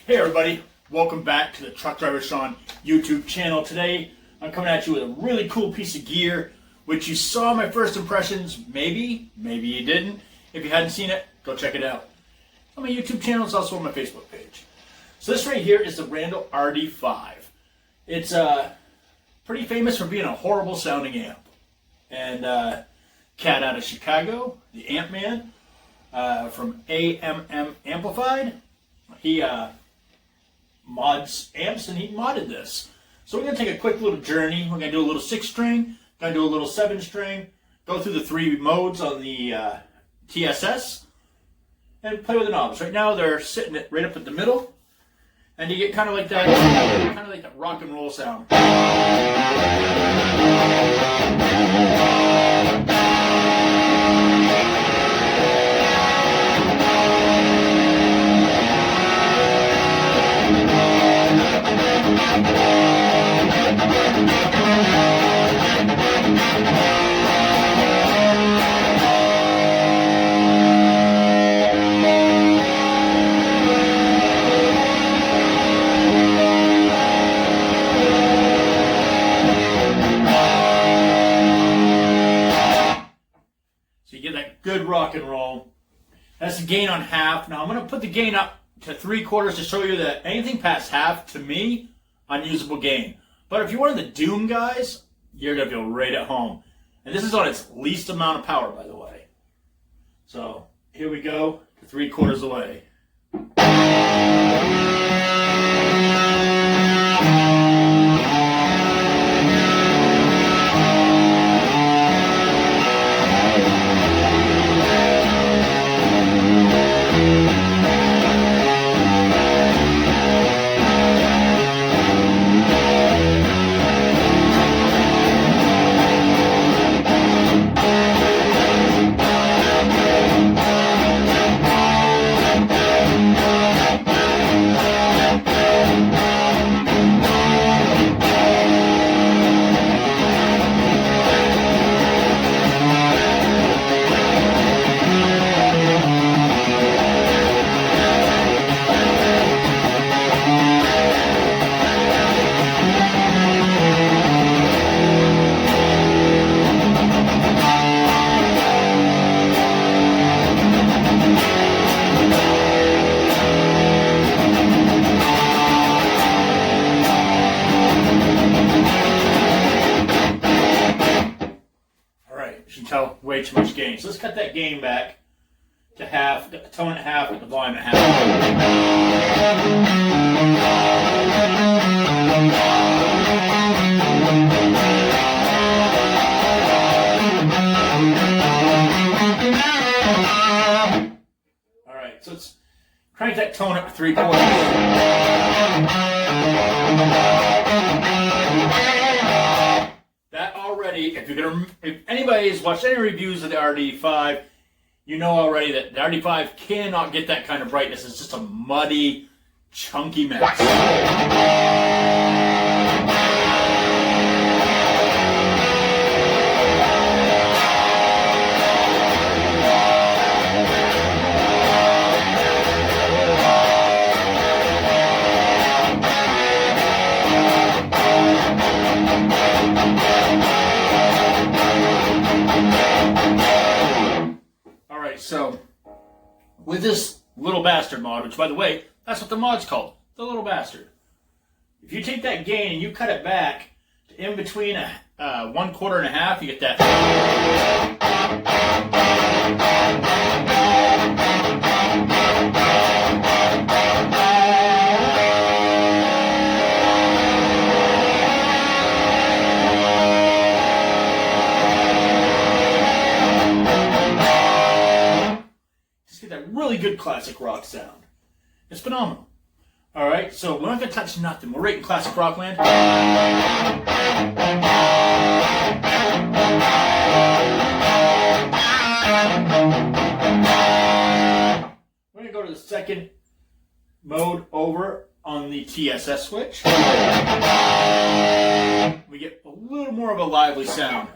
Hey everybody, welcome back to the Truck Driver Sean YouTube channel. Today I'm coming at you with a really cool piece of gear which you saw my first impressions, maybe you didn't. If you hadn't seen it, go check it out. On my YouTube channel, it's also on my Facebook page. So this right here is the Randall RD5. It's pretty famous for being a horrible sounding amp. And cat out of Chicago, the Amp Man from AMM Amplified. He mods amps and he modded this. So we're going to take a quick little journey. We're going to do a little 6-string, going to do a little 7-string, go through the 3 modes on the TSS, and play with the knobs. Right now they're sitting right up at the middle, and you get kind of like that rock and roll sound. So you get that good rock and roll. That's the gain on half. Now I'm going to put the gain up to 3/4 to show you that anything past half, to me, unusable gain. But if you're one of the Doom guys, you're going to feel right at home. And this is on its least amount of power, by the way. So here we go to 3/4 away. Tell way too much gain. So let's cut that gain back to half, get the tone at half, get the volume at half. Alright, so let's crank that tone up to 3/4. If anybody's watched any reviews of the RD5, you know already that the RD5 cannot get that kind of brightness. It's just a muddy, chunky mess. So, with this little bastard mod, which by the way, that's what the mod's called, the little bastard. If you take that gain and you cut it back to in between a 1/4 and a half, you get that. Really good classic rock sound. It's phenomenal. Alright, so we're not going to touch nothing. We're right in classic rock land. second mode over on the TSS switch. We get a little more of a lively sound.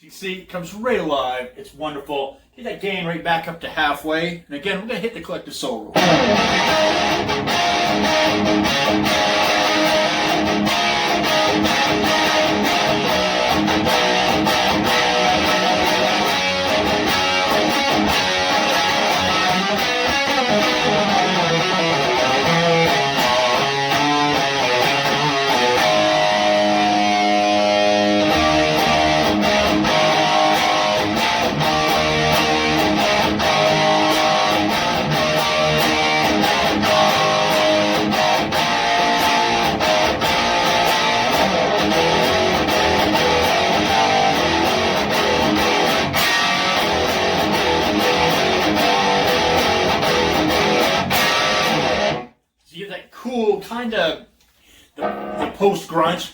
See, it comes right alive. It's wonderful. Get that gain right back up to halfway. And again, we're going to hit the collective soul rule. Cool, kind of the post grunge.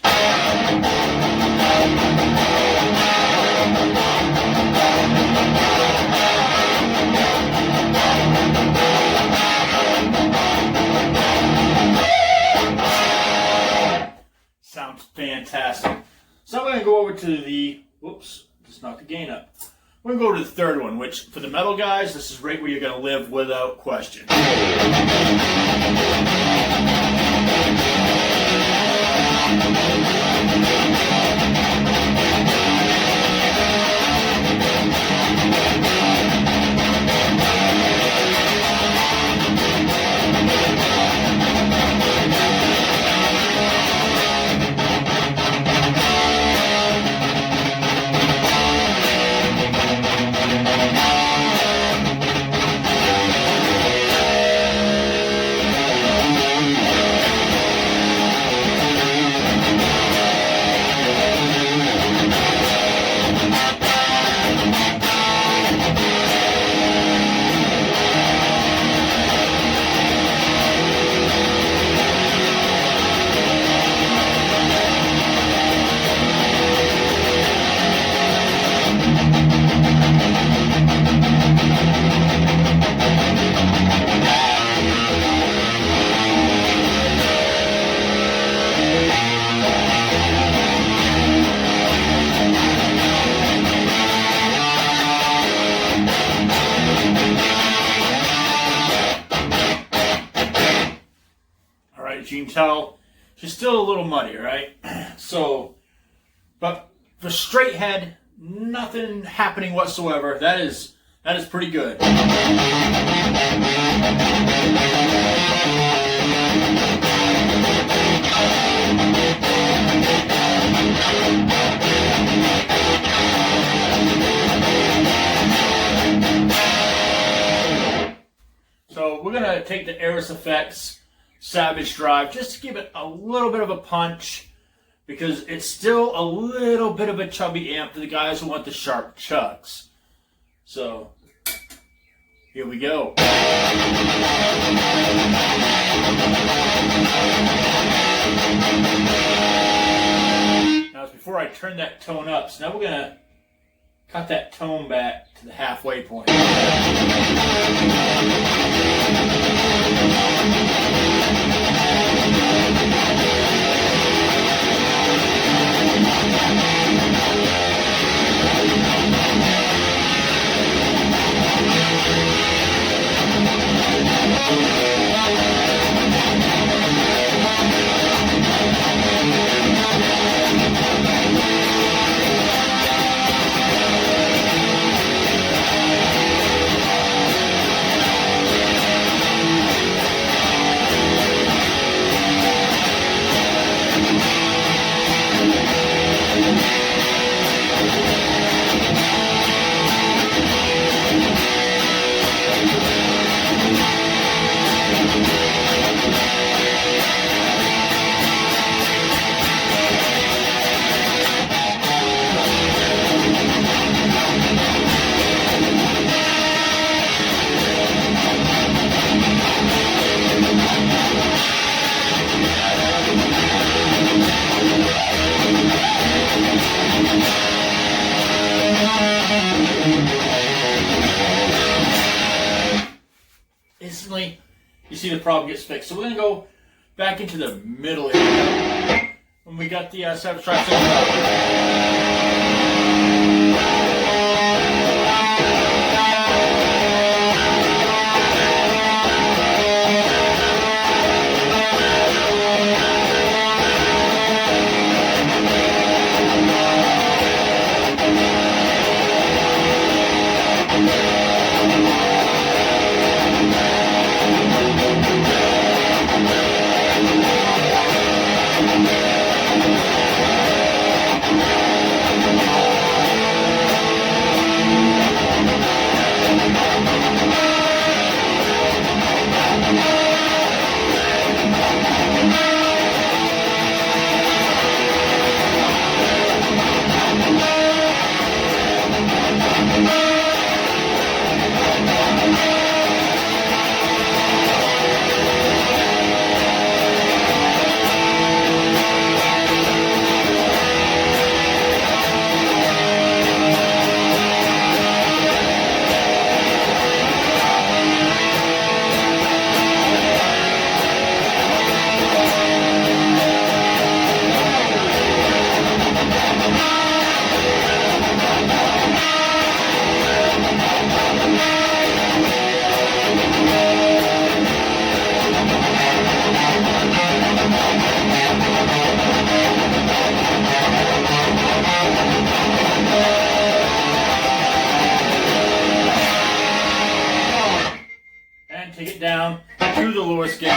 Sounds fantastic. So I'm going to go over to the, whoops, just knocked the gain up. We're going to go to the third one, which for the metal guys, this is right where you're going to live without question. As you can tell, she's still a little muddy, right? So, but for straight head, nothing happening whatsoever. That is pretty good. So we're gonna take the Eris Effects Savage Drive just to give it a little bit of a punch, because it's still a little bit of a chubby amp for the guys who want the sharp chugs. So here we go. Now it's before I turn that tone up, so now we're gonna cut that tone back to the halfway point. see the problem gets fixed. So we're going to go back into the middle area when we got the Savage Drive. And take it down to the lowest gain.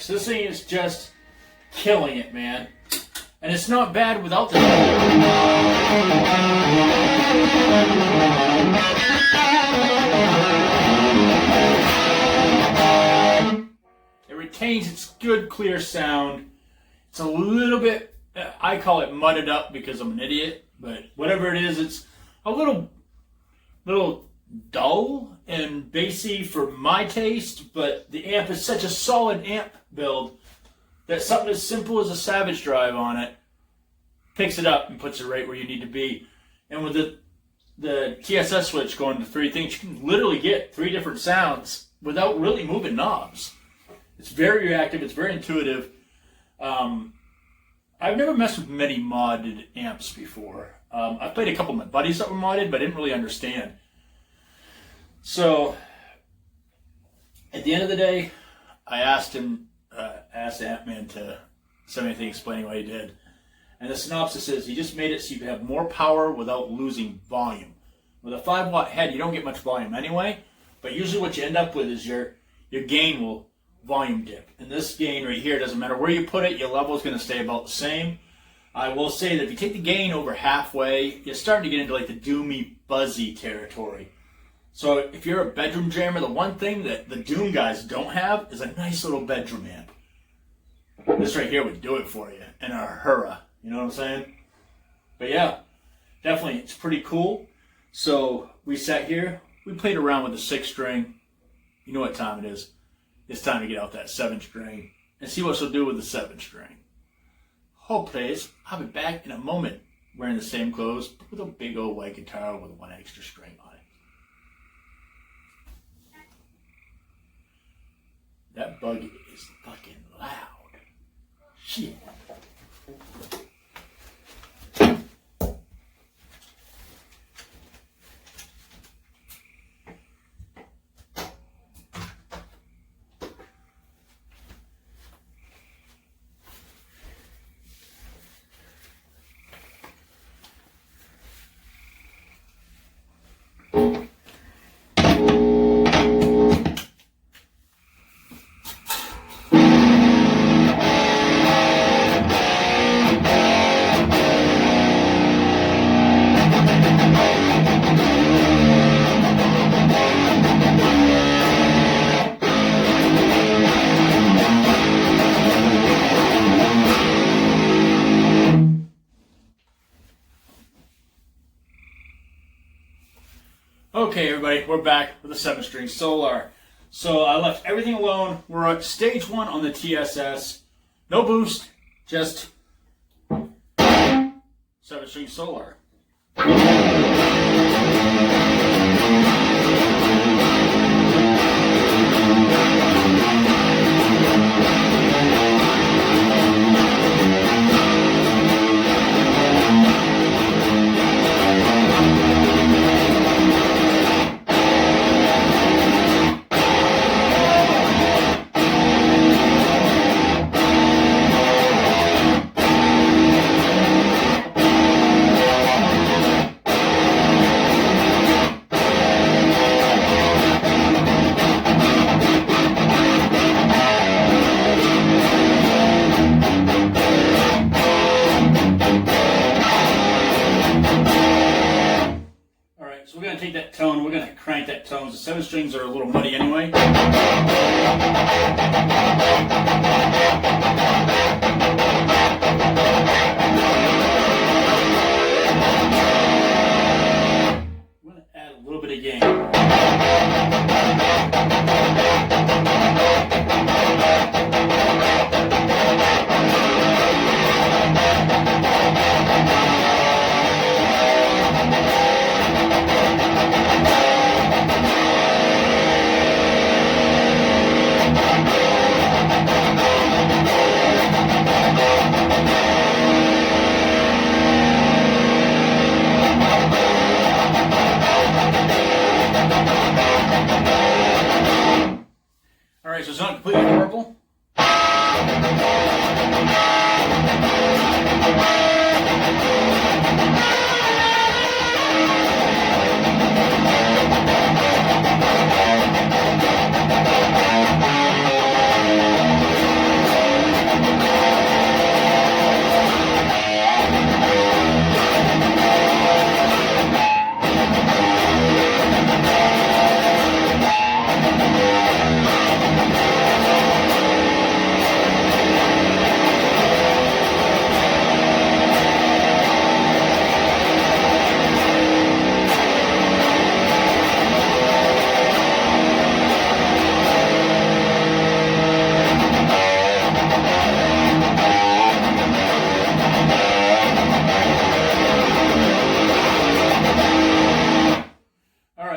So this thing is just killing it, man. And it's not bad without the... It retains its good, clear sound. It's a little bit, I call it mudded up because I'm an idiot, but whatever it is, it's a little dull and bassy for my taste, but the amp is such a solid amp build that something as simple as a Savage Drive on it picks it up and puts it right where you need to be. And with the TSS switch going to 3 things, you can literally get 3 different sounds without really moving knobs. It's very reactive, it's very intuitive. I've never messed with many modded amps before. I've played a couple of my buddies that were modded, but I didn't really understand. So, at the end of the day, I asked Ant-Man to send me anything explaining what he did. And the synopsis is, he just made it so you can have more power without losing volume. With a 5-watt head, you don't get much volume anyway, but usually what you end up with is your gain will volume dip. And this gain right here, doesn't matter where you put it, your level is going to stay about the same. I will say that if you take the gain over halfway, you're starting to get into like the doomy, buzzy territory. So if you're a bedroom jammer, the one thing that the Doom guys don't have is a nice little bedroom amp. This right here would do it for you in a hurrah. You know what I'm saying? But yeah, definitely, it's pretty cool. So we sat here, we played around with the 6-string. You know what time it is. It's time to get out that 7-string and see what she'll do with the 7-string. Hold please, I'll be back in a moment wearing the same clothes but with a big old white guitar with 1 extra string on it. That buggy is fucking loud. Shit. Okay, everybody, we're back with the 7-string Solar. So I left everything alone. We're at stage 1 on the TSS. No boost, just 7-string Solar. So we're going to take that tone, we're going to crank that tone. The 7 strings are a little muddy anyway. I'm going to add a little bit of gain. Alright, so it's not completely horrible.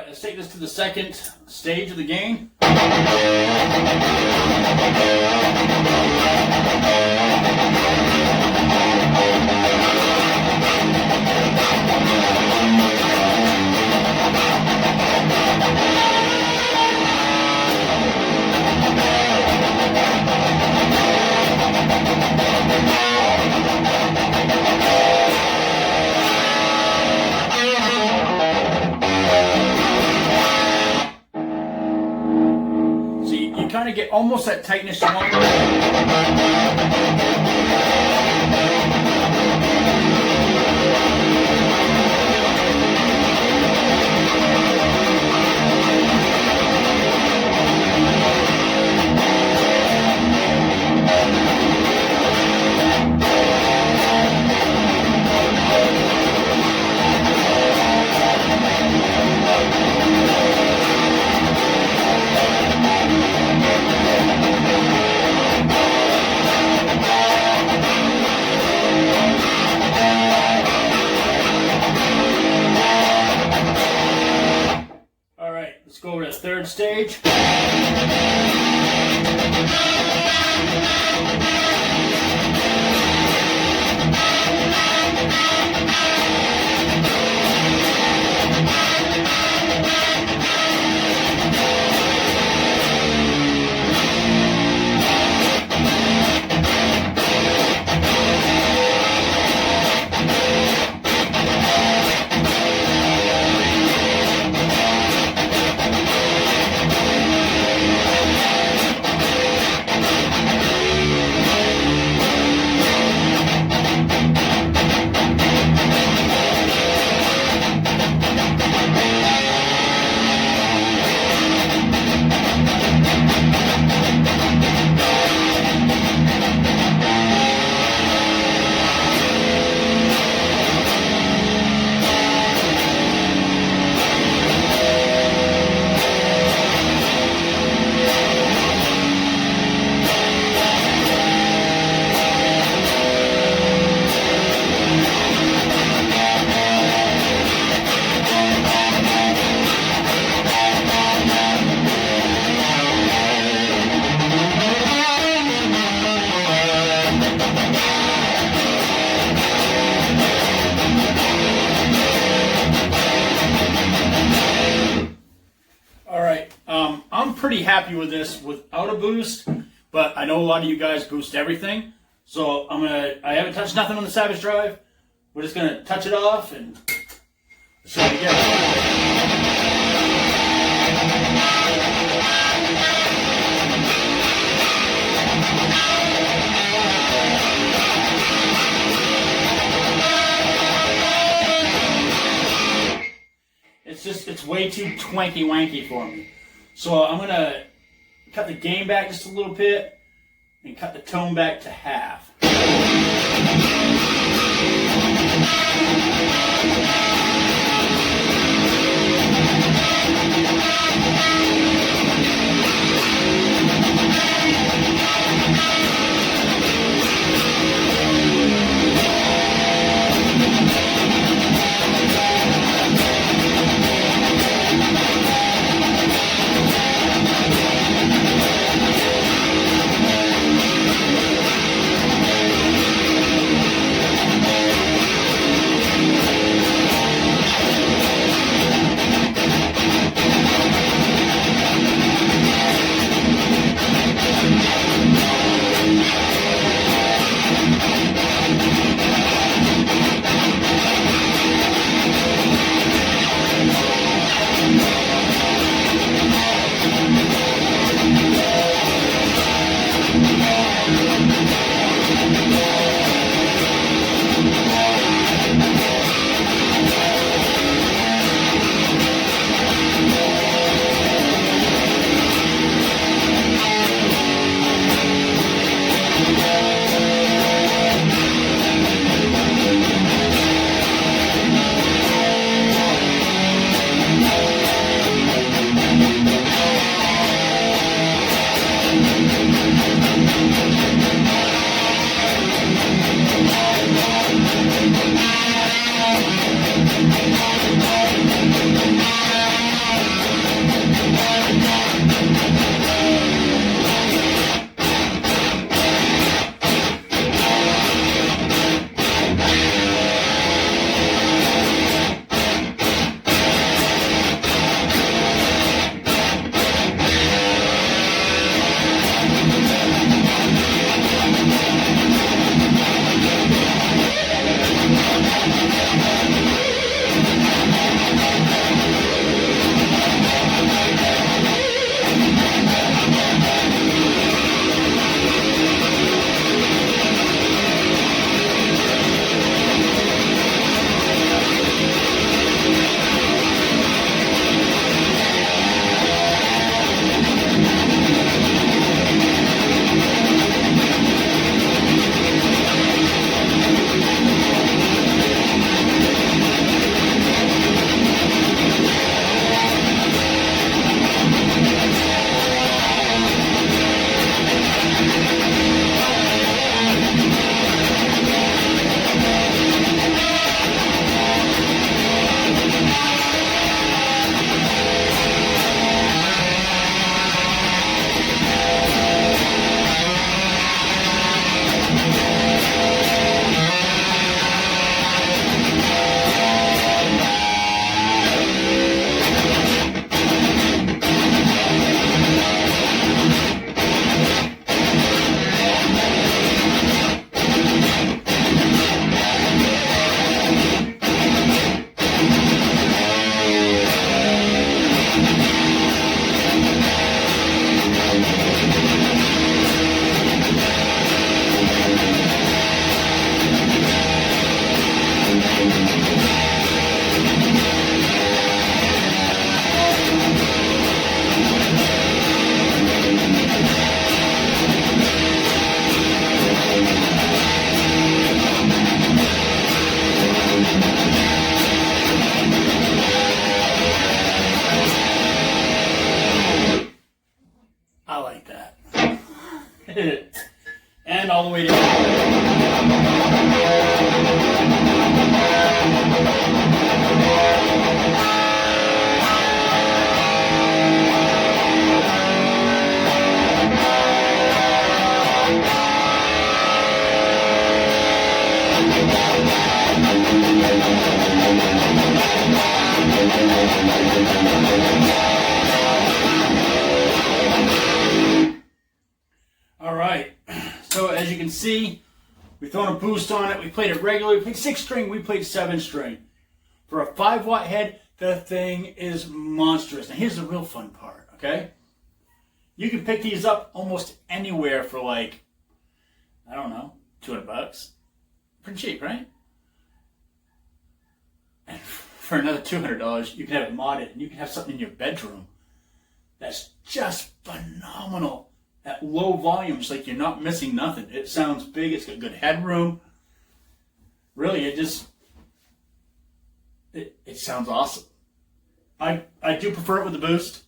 Let's take this to the second stage of the gain. Okay, almost that tightness you want. Let's go over to the third stage. I'm pretty happy with this without a boost, but I know a lot of you guys boost everything. So I haven't touched nothing on the Savage Drive. We're just gonna touch it off and show it again. It's way too twanky wanky for me. So I'm gonna cut the gain back just a little bit and cut the tone back to half. And all the way down. All right, so as you can see, we've thrown a boost on it. We played it regularly. We played 6-string. We played 7-string. For a 5-watt head, the thing is monstrous. Now here's the real fun part, okay? You can pick these up almost anywhere for like, I don't know, $200. Pretty cheap, right? And for another $200, you can have it modded, and you can have something in your bedroom that's just phenomenal at low volumes. Like, you're not missing nothing. It sounds big. It's got good headroom. Really, it sounds awesome. I do prefer it with the boost.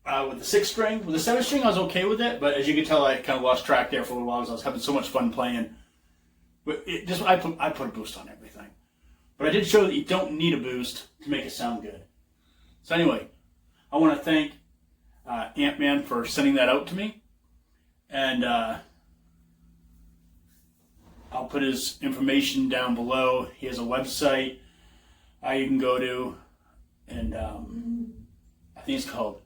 With the 6-string, with the 7-string, I was okay with it, but as you can tell, I kind of lost track there for a little while because I was having so much fun playing. But I put a boost on everything. But I did show that you don't need a boost to make it sound good. So anyway, I want to thank Ant-Man for sending that out to me. And I'll put his information down below. He has a website you can go to. And I think it's called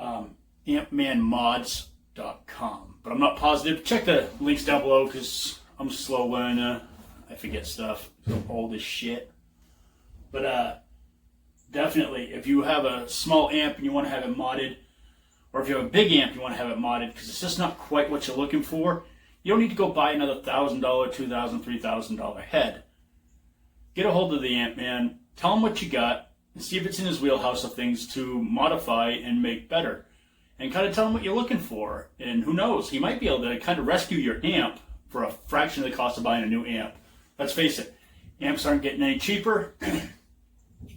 ampmanmods.com. But I'm not positive. Check the links down below because I'm a slow learner. I forget stuff. I'm old as shit. But definitely, if you have a small amp and you want to have it modded, or if you have a big amp and you want to have it modded because it's just not quite what you're looking for, you don't need to go buy another $1,000, $2,000, $3,000 head. Get a hold of the Ant-Man, tell him what you got, and see if it's in his wheelhouse of things to modify and make better. And kind of tell him what you're looking for. And who knows, he might be able to kind of rescue your amp for a fraction of the cost of buying a new amp. Let's face it, amps aren't getting any cheaper.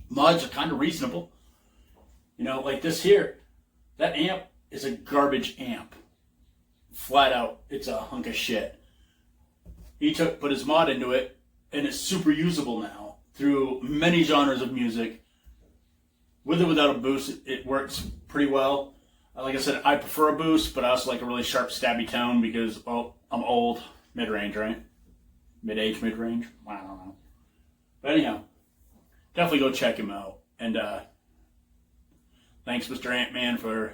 Mods are kind of reasonable. You know, like this here, that amp is a garbage amp. Flat out, it's a hunk of shit. He put his mod into it, and it's super usable now through many genres of music. With or without a boost, it works pretty well. Like I said, I prefer a boost, but I also like a really sharp, stabby tone because, well, I'm old. Mid-range, right? Mid-age, mid-range? I don't know. But anyhow, definitely go check him out. And thanks, Mr. Ant-Man, for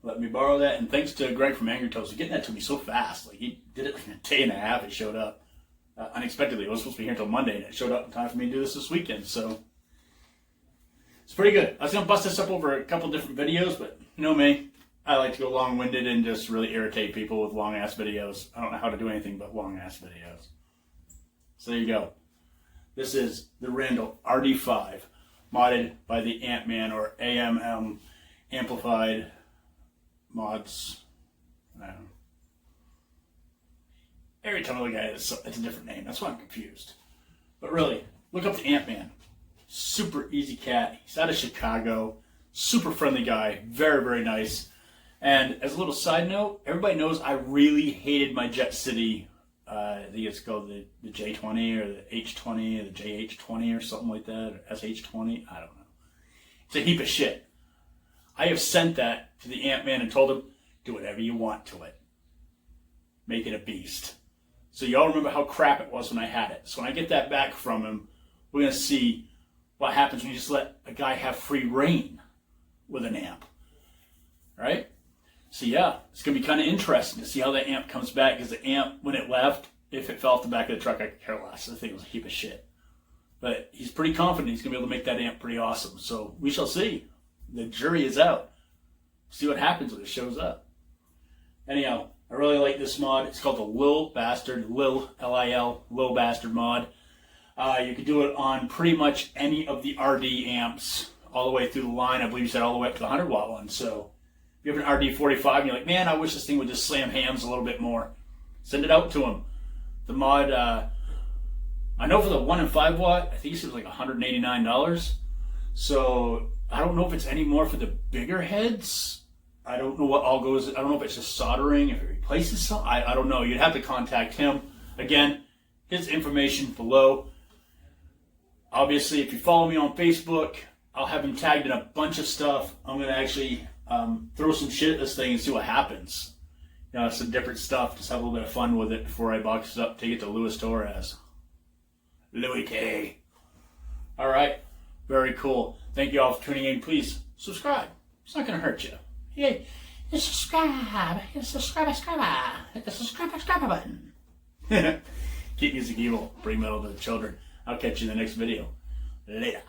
letting me borrow that. And thanks to Greg from Angry Toast for getting that to me so fast. Like, he did it in a day and a half. It showed up unexpectedly. It was supposed to be here until Monday, and it showed up in time for me to do this weekend. So it's pretty good. I was going to bust this up over a couple different videos, but you know me. I like to go long-winded and just really irritate people with long-ass videos. I don't know how to do anything but long-ass videos. So there you go. This is the Randall RD5, modded by the Ant-Man or AMM Amplified mods. I don't know. Every time I look at it, it's a different name. That's why I'm confused. But really, look up the Ant-Man. Super easy cat. He's out of Chicago. Super friendly guy. Very, very nice. And as a little side note, everybody knows I really hated my Jet City. I think it's called the J20 or the H20 or the JH20 or something like that, or SH20. I don't know. It's a heap of shit. I have sent that to the Ant-Man and told him, do whatever you want to it. Make it a beast. So y'all remember how crap it was when I had it. So when I get that back from him, we're going to see what happens when you just let a guy have free reign with an amp. Right? So yeah, it's going to be kind of interesting to see how that amp comes back, because the amp, when it left, if it fell off the back of the truck, I could care less. The thing was a heap of shit. But he's pretty confident he's going to be able to make that amp pretty awesome. So we shall see. The jury is out. See what happens when it shows up. Anyhow, I really like this mod. It's called the Lil Bastard, Lil, L-I-L, Lil Bastard mod. You can do it on pretty much any of the RD amps all the way through the line. I believe you said all the way up to the 100-watt one. So if you have an RD45 and you're like, man, I wish this thing would just slam hams a little bit more, send it out to him. The mod, I know for the 1 and 5 watt, I think it was like $189. So I don't know if it's any more for the bigger heads. I don't know what all goes. I don't know if it's just soldering, if it replaces something. I don't know. You'd have to contact him. Again, his information below. Obviously, if you follow me on Facebook, I'll have him tagged in a bunch of stuff. I'm going to actually throw some shit at this thing and see what happens. You know, some different stuff. Just have a little bit of fun with it before I box it up, take it to Luis Torres. Louis K. All right. Very cool. Thank you all for tuning in. Please subscribe. It's not going to hurt you. Yay. Subscribe. Hit the subscribe button. Keep music evil. Bring metal to the children. I'll catch you in the next video. Later.